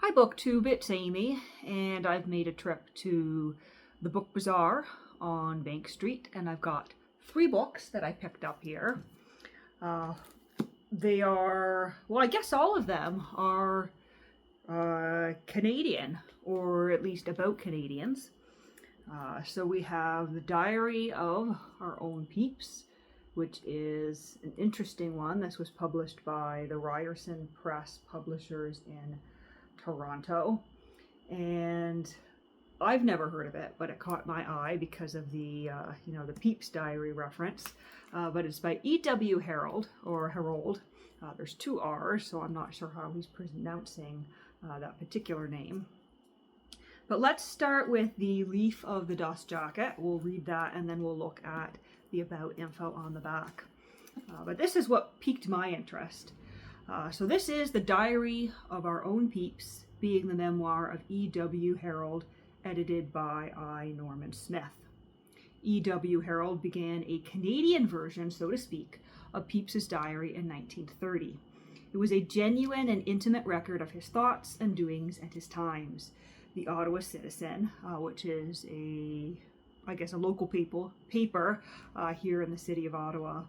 Hi BookTube, it's Amy, and I've made a trip to the Book Bazaar on Bank Street, and I've got 3 books that I picked up here. They are, well, I guess all of them are Canadian, or at least about Canadians. So we have The Diary of Our Own Peeps, which is an interesting one. This was published by the Ryerson Press Publishers in Toronto, and I've never heard of it, but it caught my eye because of the the Peeps Diary reference. But it's by E.W. Harold, or Harold. There's 2 R's, so I'm not sure how he's pronouncing that particular name. But let's start with the leaf of the dust jacket. We'll read that and then we'll look at the about info on the back. But this is what piqued my interest. So this is The Diary of Our Own Peeps, being the memoir of E.W. Harold, edited by I. Norman Smith. E.W. Harold began a Canadian version, so to speak, of Pepys's diary in 1930. It was a genuine and intimate record of his thoughts and doings at his times. The Ottawa Citizen, which is a local paper here in the city of Ottawa.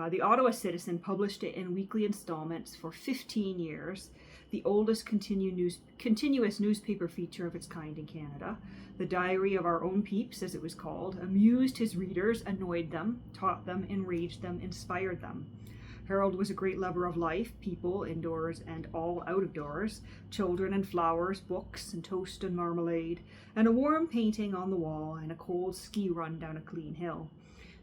The Ottawa Citizen published it in weekly installments for 15 years, the oldest continuous newspaper feature of its kind in Canada. The Diary of Our Own Peeps, as it was called, amused his readers, annoyed them, taught them, enraged them, inspired them. Harold was a great lover of life, people, indoors and all out of doors, children and flowers, books and toast and marmalade, and a warm painting on the wall and a cold ski run down a clean hill.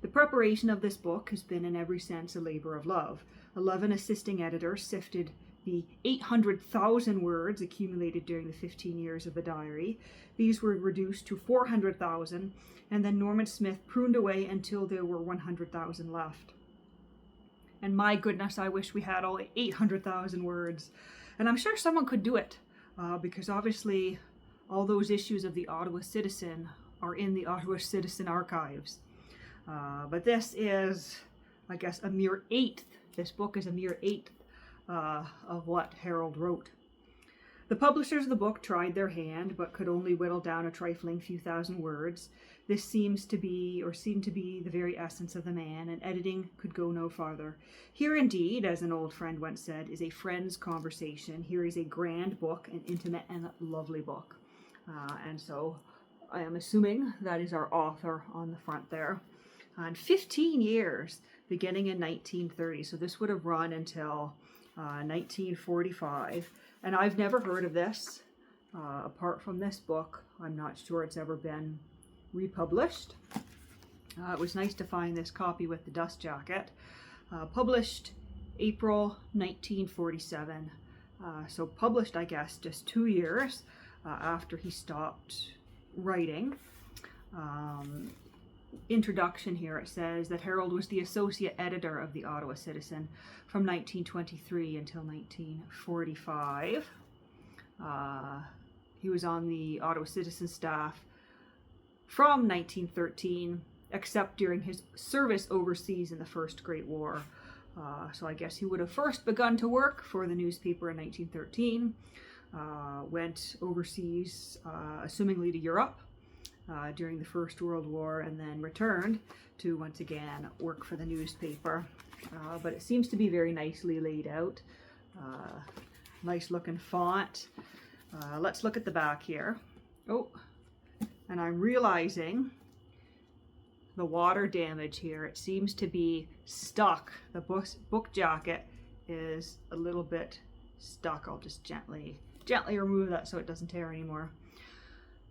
The preparation of this book has been in every sense a labor of love. 11 assisting editors sifted the 800,000 words accumulated during the 15 years of the diary. These were reduced to 400,000, and then Norman Smith pruned away until there were 100,000 left. And my goodness, I wish we had all 800,000 words. And I'm sure someone could do it, because obviously all those issues of the Ottawa Citizen are in the Ottawa Citizen archives. But this is, I guess, a mere eighth. This book is a mere eighth of what Harold wrote. The publishers of the book tried their hand, but could only whittle down a trifling few thousand words. This seemed to be the very essence of the man, and editing could go no farther. Here indeed, as an old friend once said, is a friend's conversation. Here is a grand book, an intimate and lovely book. And so I am assuming that is our author on the front there. And 15 years, beginning in 1930. So this would have run until 1945. And I've never heard of this. Apart from this book, I'm not sure it's ever been republished. It was nice to find this copy with the dust jacket. Published April 1947. So published, I guess, just 2 years after he stopped writing. Introduction here, it says that Harold was the associate editor of the Ottawa Citizen from 1923 until 1945. He was on the Ottawa Citizen staff from 1913, except during his service overseas in the First Great War. So I guess he would have first begun to work for the newspaper in 1913, went overseas, assumingly to Europe, during the First World War, and then returned to once again work for the newspaper. But it seems to be very nicely laid out. Nice looking font. Let's look at the back here. Oh, and I'm realizing the water damage here. It seems to be stuck. The book jacket is a little bit stuck. I'll just gently remove that so it doesn't tear anymore.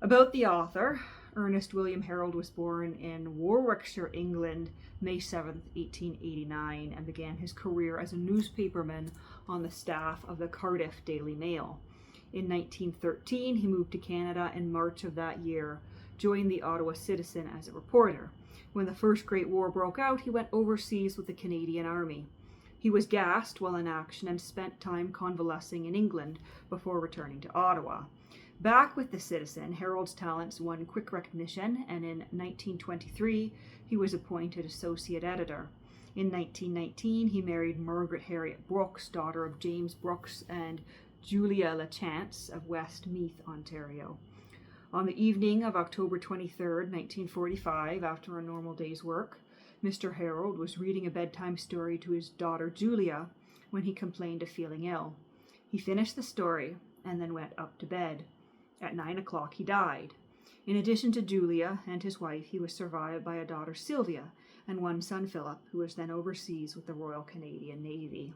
About the author, Ernest William Harold was born in Warwickshire, England, May 7th, 1889, and began his career as a newspaperman on the staff of the Cardiff Daily Mail. In 1913, he moved to Canada in March of that year, joined the Ottawa Citizen as a reporter. When the First Great War broke out, he went overseas with the Canadian Army. He was gassed while in action and spent time convalescing in England before returning to Ottawa. Back with the Citizen, Harold's talents won quick recognition, and in 1923, he was appointed associate editor. In 1919, he married Margaret Harriet Brooks, daughter of James Brooks and Julia LaChance of West Meath, Ontario. On the evening of October 23rd, 1945, after a normal day's work, Mr. Harold was reading a bedtime story to his daughter Julia when he complained of feeling ill. He finished the story and then went up to bed. At 9 o'clock he died. In addition to Julia and his wife, he was survived by a daughter Sylvia and one son Philip, who was then overseas with the Royal Canadian Navy.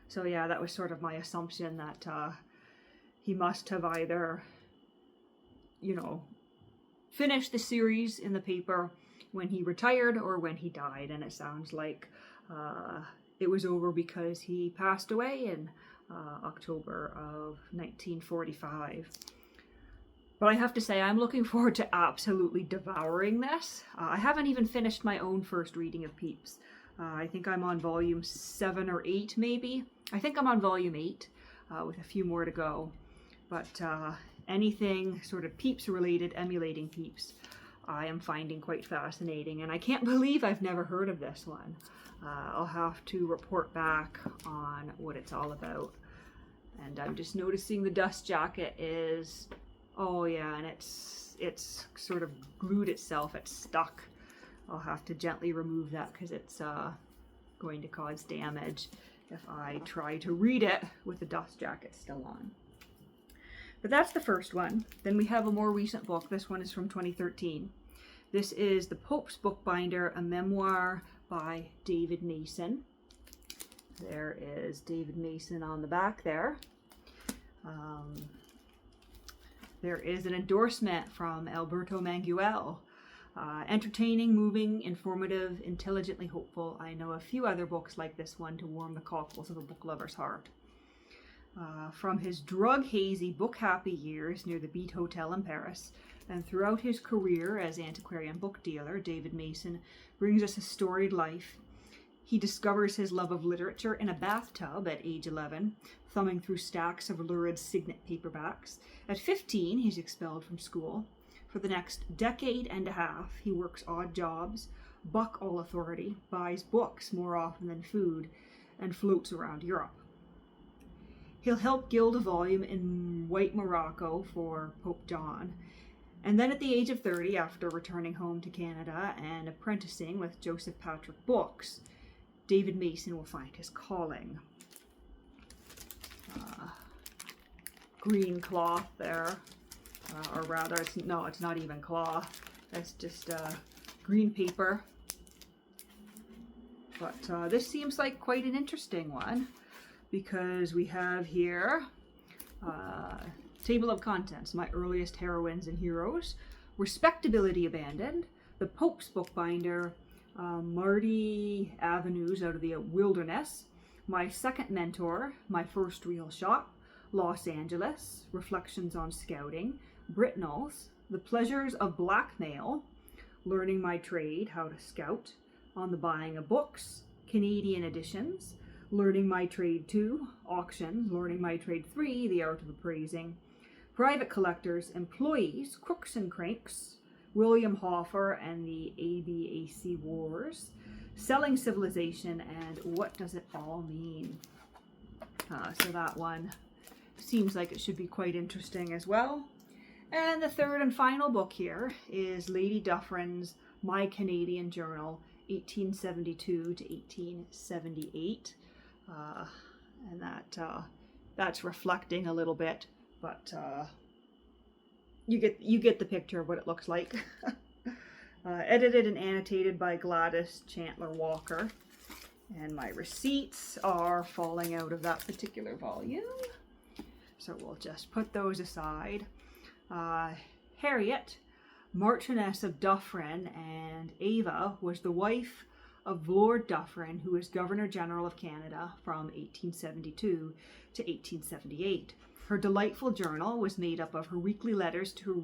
So yeah, that was sort of my assumption that he must have either, finished the series in the paper when he retired or when he died, and it sounds like it was over because he passed away in October of 1945. But I have to say, I'm looking forward to absolutely devouring this. I haven't even finished my own first reading of Pepys. I think I'm on volume 7 or 8, maybe. I think I'm on volume 8, with a few more to go. But anything sort of Pepys related, emulating Pepys, I am finding quite fascinating. And I can't believe I've never heard of this one. I'll have to report back on what it's all about. And I'm just noticing the dust jacket is... Oh yeah, and it's sort of glued itself, it's stuck. I'll have to gently remove that because it's going to cause damage if I try to read it with the dust jacket still on. But that's the first one. Then we have a more recent book. This one is from 2013. This is The Pope's Bookbinder, a memoir by David Mason. There is David Mason on the back there. There is an endorsement from Alberto Manguel. Entertaining, moving, informative, intelligently hopeful. I know a few other books like this one to warm the cockles of a book lover's heart. From his drug-hazy, book-happy years near the Beat Hotel in Paris, and throughout his career as antiquarian book dealer, David Mason brings us a storied life. He discovers his love of literature in a bathtub at age 11, thumbing through stacks of lurid signet paperbacks. At 15, he's expelled from school. For the next decade and a half, he works odd jobs, buck all authority, buys books more often than food, and floats around Europe. He'll help gild a volume in white Morocco for Pope John. And then at the age of 30, after returning home to Canada and apprenticing with Joseph Patrick Books, David Mason will find his calling. Green cloth there, or rather, it's not even cloth. That's just green paper. But this seems like quite an interesting one because we have here table of contents: my earliest heroines and heroes, respectability abandoned, the Pope's Bookbinder, Marty Avenues out of the wilderness, my second mentor, my first real shop, Los Angeles, reflections on scouting, Britnells, the pleasures of blackmail, learning my trade, how to scout, on the buying of books, Canadian editions, learning my trade 2, auction, learning my trade 3, the art of appraising, private collectors, employees, crooks and cranks, William Hoffer and the ABAC Wars, selling civilization, and what does it all mean? So that one seems like it should be quite interesting as well. And the third and final book here is Lady Dufferin's My Canadian Journal, 1872 to 1878. And that's reflecting a little bit, but you get the picture of what it looks like. Edited and annotated by Gladys Chandler Walker. And my receipts are falling out of that particular volume, so we'll just put those aside. Harriet, Marchioness of Dufferin, and Ava was the wife of Lord Dufferin, who was Governor General of Canada from 1872 to 1878. Her delightful journal was made up of her weekly letters to her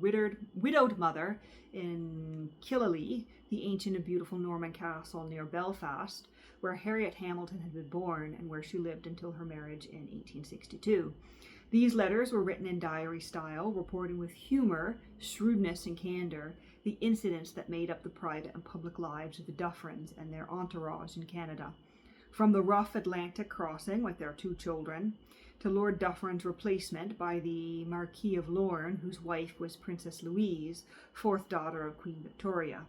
widowed mother in Killaloe, the ancient and beautiful Norman castle near Belfast, where Harriet Hamilton had been born and where she lived until her marriage in 1862. These letters were written in diary style, reporting with humor, shrewdness, and candor the incidents that made up the private and public lives of the Dufferins and their entourage in Canada. From the rough Atlantic crossing with their 2 children, to Lord Dufferin's replacement by the Marquis of Lorne, whose wife was Princess Louise, fourth daughter of Queen Victoria.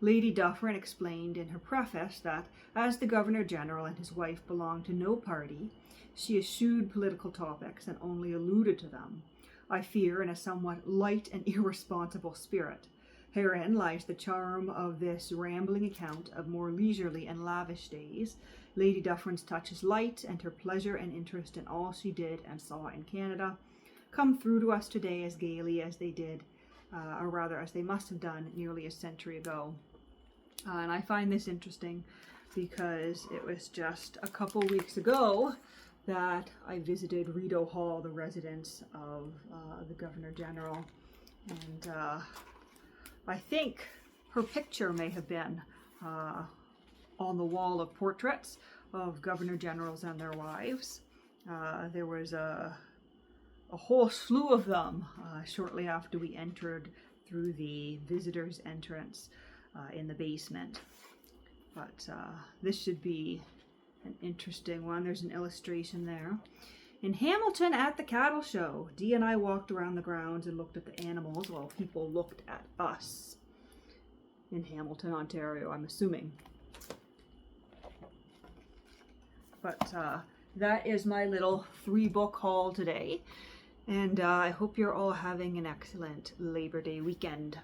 Lady Dufferin explained in her preface that, as the Governor-General and his wife belonged to no party, she eschewed political topics and only alluded to them, I fear in a somewhat light and irresponsible spirit. Herein lies the charm of this rambling account of more leisurely and lavish days. Lady Dufferin's touch is light, and her pleasure and interest in all she did and saw in Canada come through to us today as gaily as they did, or rather as they must have done nearly a century ago. And I find this interesting because it was just a couple weeks ago that I visited Rideau Hall, the residence of the Governor-General, and I think her picture may have been on the wall of portraits of Governor-Generals and their wives. There was a whole slew of them shortly after we entered through the visitors' entrance in the basement. But this should be an interesting one. There's an illustration there. In Hamilton at the cattle show, Dee and I walked around the grounds and looked at the animals while people looked at us. In Hamilton, Ontario, I'm assuming. But that is my little 3-book haul today. And I hope you're all having an excellent Labor Day weekend.